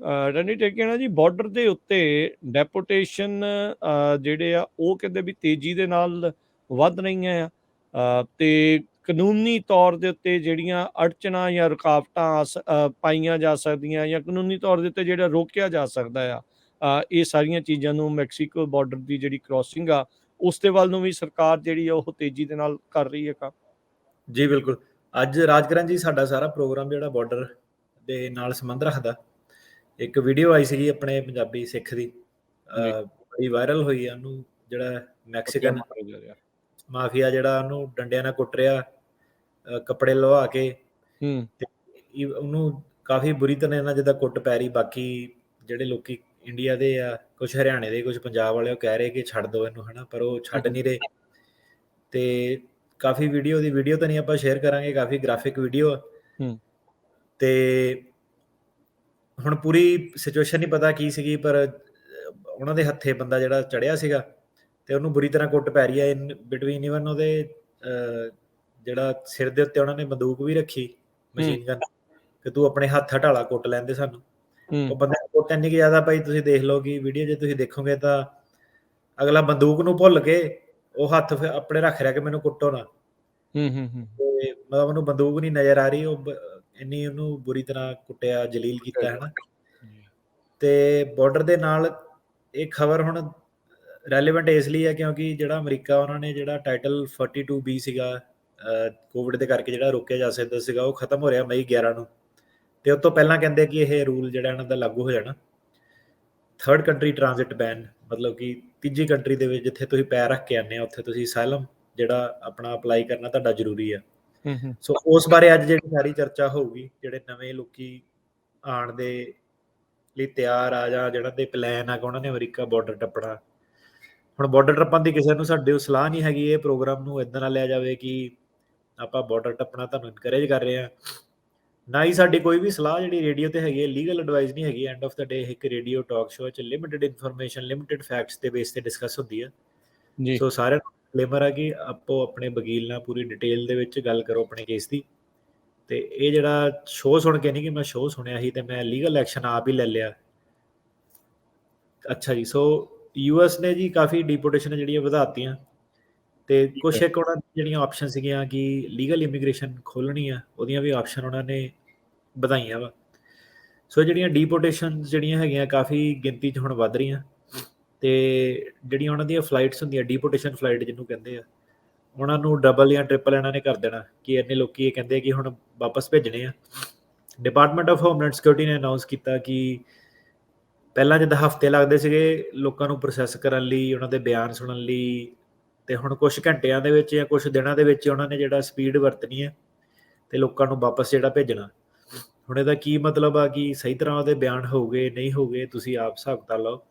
ਰਣੀ ਟੇਕੇ ਨਾ ਜੀ ਬਾਰਡਰ ਦੇ ਉੱਤੇ ਡੈਪੂਟੇਸ਼ਨ ਜਿਹੜੇ ਆ ਉਹ ਕਹਿੰਦੇ ਵੀ ਤੇਜ਼ੀ ਦੇ ਨਾਲ ਵੱਧ ਰਹੀਆਂ ਆ ਤੇ ਕਾਨੂੰਨੀ ਤੌਰ ਦੇ ਉੱਤੇ ਜਿਹੜੀਆਂ ਅੜਚਨਾਂ ਜਾਂ ਰੁਕਾਵਟਾਂ ਪਾਈਆਂ ਜਾ ਸਕਦੀਆਂ ਜਾਂ ਕਾਨੂੰਨੀ ਤੌਰ ਦੇ ਉੱਤੇ ਜਿਹੜਾ ਰੋਕਿਆ ਜਾ ਸਕਦਾ ਇਹ ਸਾਰੀਆਂ ਚੀਜ਼ਾਂ ਨੂੰ ਮੈਕਸੀਕੋ ਬਾਰਡਰ ਦੀ ਜਿਹੜੀ ਕ੍ਰੋਸਿੰਗ ਆ ਉਸ ਦੇ ਵੱਲ ਨੂੰ ਵੀ ਸਰਕਾਰ ਜਿਹੜੀ ਆ ਉਹ ਤੇਜ਼ੀ ਦੇ ਨਾਲ ਕਰ ਰਹੀ ਹੈ ਕੰਮ। ਜੀ ਬਿਲਕੁਲ। ਅੱਜ ਰਾਜਕਰਨ ਜੀ ਸਾਡਾ ਸਾਰਾ ਪ੍ਰੋਗਰਾਮ ਜਿਹੜਾ ਬਾਰਡਰ ਦੇ ਨਾਲ ਸੰਬੰਧ ਰੱਖਦਾ। ਇੱਕ ਵੀਡੀਓ ਆਈ ਸੀਗੀ ਆਪਣੇ ਪੰਜਾਬੀ ਸਿੱਖ ਦੀ ਬੜੀ ਵਾਇਰਲ ਹੋਈ ਆ, ਉਹਨੂੰ ਜਿਹੜਾ ਮੈਕਸੀਕਨ ਮਾਫੀਆ ਜਿਹੜਾ ਉਹਨੂੰ ਡੰਡਿਆਂ ਨਾਲ ਕੁੱਟ ਰਿਹਾ ਕੱਪੜੇ ਲਵਾ ਕੇ ਤੇ ਉਹਨੂੰ ਕਾਫੀ ਬੁਰੀ ਤਰ੍ਹਾਂ ਨਾਲ ਜਿੱਦਾਂ ਕੁੱਟ ਪੈ ਰਹੀ। ਬਾਕੀ ਜਿਹੜੇ ਲੋਕੀ ਇੰਡੀਆ ਦੇ ਆ, ਕੁਛ ਹਰਿਆਣੇ ਦੇ, ਕੁਛ ਪੰਜਾਬ ਵਾਲੇ, ਉਹ ਕਹਿ ਰਹੇ ਕਿ ਛੱਡ ਦਿਓ ਇਹਨੂੰ, ਹਨਾ, ਪਰ ਉਹ ਛੱਡ ਨਹੀਂ ਰਹੇ। ਤੇ ਕਾਫੀ ਵੀਡੀਓ ਤਾਂ ਨਹੀਂ ਆਪਾਂ ਸ਼ੇਅਰ ਕਰਾਂਗੇ, ਕਾਫੀ ਗ੍ਰਾਫਿਕ ਵੀਡੀਓ ਆ। ਤੇ ਹੁਣ ਪੂਰੀ ਸਿਚੁਏਸ਼ਨ ਨਹੀਂ ਪਤਾ ਕੀ ਸੀਗੀ, ਪਰ ਉਹਨਾਂ ਦੇ ਹੱਥੇ ਬੰਦਾ ਜਿਹੜਾ ਚੜਿਆ ਸੀਗਾ ਤੇ ਉਹਨੂੰ ਬੁਰੀ ਤਰ੍ਹਾਂ ਕੁੱਟ ਪੈ ਰਹੀ ਹੈ ਬਿਟਵੀਨ। ਈਵਨ ਉਹਦੇ ਜਿਹੜਾ ਸਿਰ ਦੇ ਉੱਤੇ ਉਹਨਾਂ ਨੇ ਬੰਦੂਕ ਵੀ ਰੱਖੀ, ਮਸ਼ੀਨ ਗਨ, ਕਿ ਤੂੰ ਆਪਣੇ ਹੱਥ ਹਟਾਲਾ, ਕੁੱਟ ਲੈਂਦੇ ਸਾਨੂੰ। ਉਹ ਬੰਦੇ ਨੂੰ ਕੁੱਟ ਇੰਨੀ ਕੁ ਜ਼ਿਆਦਾ ਭਾਈ, ਤੁਸੀਂ ਦੇਖ ਲਓ ਕਿ ਵੀਡੀਓ ਜੇ ਤੁਸੀਂ ਦੇਖੋਗੇ ਤਾਂ ਅਗਲਾ ਬੰਦੂਕ ਨੂੰ ਭੁੱਲ ਕੇ ਉਹ ਹੱਥ ਆਪਣੇ ਰੱਖ ਰਿਹਾ ਕਿ ਮੈਨੂੰ ਕੁੱਟੋ ਨਾ। ਤੇ ਮਤਲਬ ਉਹਨੂੰ ਬੰਦੂਕ ਨਹੀਂ ਨਜ਼ਰ ਆ ਰਹੀ, ਉਹ ਇੰਨੀ ਉਹਨੂੰ ਬੁਰੀ ਤਰ੍ਹਾਂ ਕੁੱਟਿਆ, ਜਲੀਲ ਕੀਤਾ, ਹਨਾ। ਤੇ ਬਾਰਡਰ ਦੇ ਨਾਲ ਇਹ ਖਬਰ ਹੁਣ ਰੈਲੇਵੈਂਟ ਇਸ ਲਈ ਹੈ ਕਿਉਂਕਿ ਜਿਹੜਾ ਅਮਰੀਕਾ, ਉਹਨਾਂ ਨੇ ਜਿਹੜਾ ਟਾਈਟਲ 42B ਸੀਗਾ ਕੋਵਿਡ ਦੇ ਕਰਕੇ ਜਿਹੜਾ ਰੋਕਿਆ ਜਾ ਸਕਦਾ ਸੀਗਾ, ਉਹ ਖਤਮ ਹੋ ਰਿਹਾ ਮਈ 11 ਨੂੰ। ਤੇ ਉਸ ਤੋਂ ਪਹਿਲਾਂ ਕਹਿੰਦੇ ਕਿ ਇਹ ਰੂਲ ਜਿਹੜਾ ਇਹਨਾਂ ਦਾ ਲਾਗੂ ਹੋ ਜਾਣਾ। ਥਰਡ ਕੰਟਰੀ ਟ੍ਰਾਂਜ਼ਿਟ ਬੈਨ, ਮਤਲਬ ਕਿ ਤੀਜੀ ਕੰਟਰੀ ਦੇ ਵਿੱਚ ਜਿੱਥੇ ਤੁਸੀਂ ਪੈਰ ਰੱਖ ਕੇ ਆਉਂਦੇ ਆ ਉੱਥੇ ਤੁਸੀਂ ਅਸਾਈਲਮ ਜਿਹੜਾ ਆਪਣਾ ਅਪਲਾਈ ਕਰਨਾ ਤੁਹਾਡਾ ਜ਼ਰੂਰੀ ਆ। ਸੋ ਉਸ ਬਾਰੇ ਅੱਜ ਜਿਹੜੀ ਸਾਰੀ ਚਰਚਾ ਹੋਊਗੀ। ਜਿਹੜੇ ਨਵੇਂ ਲੋਕੀ ਆਉਣ ਦੇ ਲਈ ਤਿਆਰ ਆ ਜਾਂ ਜਿਹੜਾ ਦੇ ਪਲਾਨ ਆ ਕਿ ਉਹਨਾਂ ਨੇ ਅਮਰੀਕਾ ਬਾਰਡਰ ਟੱਪਣਾ। ਹੁਣ ਬਾਰਡਰ ਟੱਪਣ ਦੀ ਕਿਸੇ ਨੂੰ ਸਾਡੇ ਸਲਾਹ ਨਹੀਂ ਹੈਗੀ। ਇਹ ਪ੍ਰੋਗਰਾਮ ਨੂੰ ਇੱਦਾਂ ਨਾਲ ਲਿਆ ਜਾਵੇ ਕਿ ਆਪਾਂ ਬਾਰਡਰ ਟੱਪਣਾ ਤੁਹਾਨੂੰ ਇਨਕਰੇਜ ਕਰ ਰਹੇ ਹਾਂ, ਨਾ ਹੀ ਸਾਡੀ ਕੋਈ ਵੀ ਸਲਾਹ ਜਿਹੜੀ ਰੇਡੀਓ ਤੇ ਹੈਗੀ ਹੈ ਲੀਗਲ ਐਡਵਾਈਸ ਨਹੀਂ ਹੈਗੀ। ਐਂਡ ਆਫ ਦਾ ਡੇ ਇੱਕ ਰੇਡੀਓ ਟਾਕ ਸ਼ੋਅ 'ਚ ਲਿਮਿਟਡ ਇਨਫੋਰਮੇਸ਼ਨ, ਲਿਮਿਟਡ ਫੈਕਟਸ ਦੇ ਬੇਸ ਤੇ ਡਿਸਕਸ ਹੁੰਦੀ ਹੈ। ਸੋ ਸਾਰਿਆਂ ਨੂੰ ਕਲੇਮਰ ਆ ਕਿ ਆਪੋ ਆਪਣੇ ਵਕੀਲ ਨਾਲ ਪੂਰੀ ਡਿਟੇਲ ਦੇ ਵਿੱਚ ਗੱਲ ਕਰੋ ਆਪਣੇ ਕੇਸ ਦੀ। ਤੇ ਇਹ ਜਿਹੜਾ ਸ਼ੋਅ ਸੁਣ ਕੇ ਨਹੀਂ ਕਿ ਮੈਂ ਸ਼ੋਅ ਸੁਣਿਆ ਸੀ ਤੇ ਮੈਂ ਲੀਗਲ ਐਕਸ਼ਨ ਆਪ ਹੀ ਲੈ ਲਿਆ। ਅੱਛਾ ਜੀ। ਸੋ US ਨੇ ਜੀ ਕਾਫੀ ਡੀਪੋਰਟੇਸ਼ਨ ਜਿਹੜੀਆਂ ਵਧਾਤੀਆਂ ਤੇ ਕੁਛ ਇੱਕ ਉਹਨਾਂ ਦੀ ਜਿਹੜੀਆਂ ਆਪਸ਼ਨ ਸੀਗੀਆਂ ਕਿ ਲੀਗਲ ਇਮੀਗ੍ਰੇਸ਼ਨ ਖੋਲ੍ਹਣੀ ਆ, ਉਹਦੀਆਂ ਵੀ ਆਪਸ਼ਨ ਉਹਨਾਂ ਨੇ ਵਧਾਈਆਂ ਵਾ। ਸੋ ਜਿਹੜੀਆਂ ਡੀਪੋਰਟੇਸ਼ਨ ਜਿਹੜੀਆਂ ਹੈਗੀਆਂ ਕਾਫੀ ਗਿਣਤੀ 'ਚ ਹੁਣ ਵੱਧ ਰਹੀਆਂ। ਤੇ ਜਿਹੜੀਆਂ ਉਹਨਾਂ ਦੀਆਂ ਫਲਾਈਟਸ ਹੁੰਦੀਆਂ, ਡੀਪੋਰਟੇਸ਼ਨ ਫਲਾਈਟ ਜਿਹਨੂੰ ਕਹਿੰਦੇ ਆ, ਉਹਨਾਂ ਨੂੰ ਡਬਲ ਜਾਂ ਟ੍ਰਿਪਲ ਇਹਨਾਂ ਨੇ ਕਰ ਦੇਣਾ ਕਿ ਇੰਨੇ ਲੋਕੀ ਇਹ ਕਹਿੰਦੇ ਕਿ ਹੁਣ ਵਾਪਸ ਭੇਜਣੇ ਆ। ਡਿਪਾਰਟਮੈਂਟ ਆਫ ਹੋਮਲੈਂਡ ਸਿਕਿਉਰਿਟੀ ਨੇ ਅਨਾਊਂਸ ਕੀਤਾ ਕਿ ਪਹਿਲਾਂ ਜਿੱਦਾਂ ਹਫ਼ਤੇ ਲੱਗਦੇ ਸੀਗੇ ਲੋਕਾਂ ਨੂੰ ਪ੍ਰੋਸੈਸ ਕਰਨ ਲਈ, ਉਹਨਾਂ ਦੇ ਬਿਆਨ ਸੁਣਨ ਲਈ, ਤੇ ਹੁਣ ਕੁਛ ਘੰਟਿਆਂ ਦੇ ਵਿੱਚ ਜਾਂ ਕੁਛ ਦਿਨਾਂ ਦੇ ਵਿੱਚ ਉਹਨਾਂ ਨੇ ਜਿਹੜਾ ਸਪੀਡ ਵਰਤਣੀ ਹੈ ਤੇ ਲੋਕਾਂ ਨੂੰ ਵਾਪਸ ਜਿਹੜਾ ਭੇਜਣਾ। ਹੁਣ ਇਹਦਾ ਕੀ ਮਤਲਬ ਆ ਕਿ ਸਹੀ ਤਰ੍ਹਾਂ ਉਹਦੇ ਬਿਆਨ ਹੋਊਗੇ ਨਹੀਂ ਹੋਊਗੇ, ਤੁਸੀਂ ਆਪ ਹਿਸਾਬ ਕਿਤਾਬ ਲਾਓ।